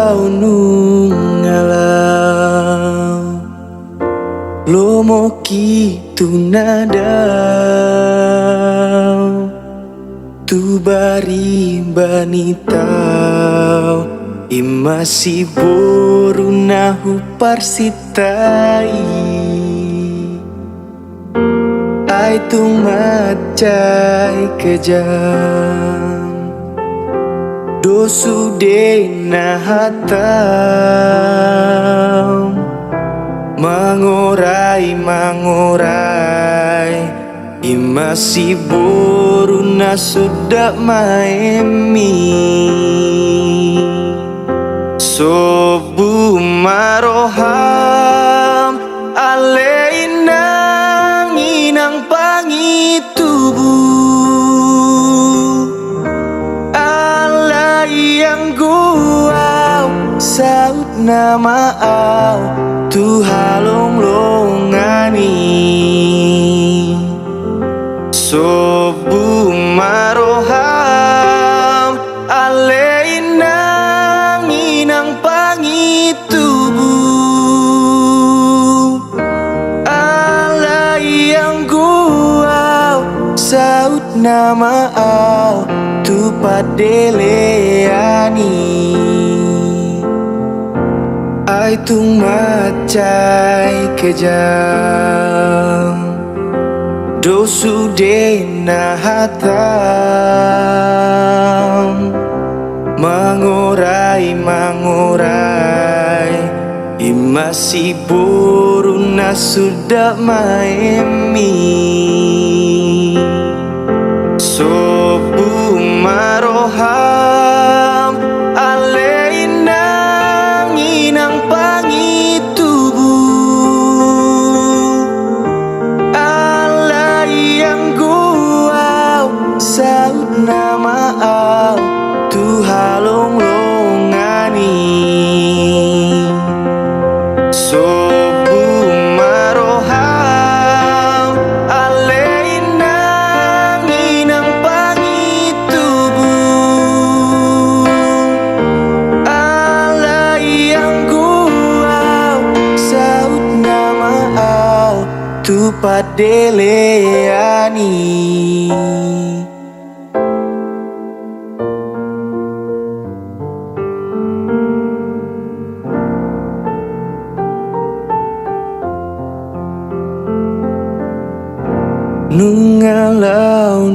ngalau nungalau lomo kitu nadau tu bari banitau imasi boru nahu parsitai ai tu macai kejam dosu de nahatau mangorai imasi boru na sudah maemi sobu maroham aleinang inang pangitubu alai yang guau saut nama au tu halong longani sobu maroham aleinang inang pangitubu alai yang guau saut nama au tu padeleani ai tung macai kejam dosu de nahatam mangorai imasi boru na sudah maemi sobu maroham aleinang inang pangitubu alai yang guau saut nama au tu halong longani sobu maroham aleinang inang pangitubu alai yang guau saut nama au tu padeleani. Nungalau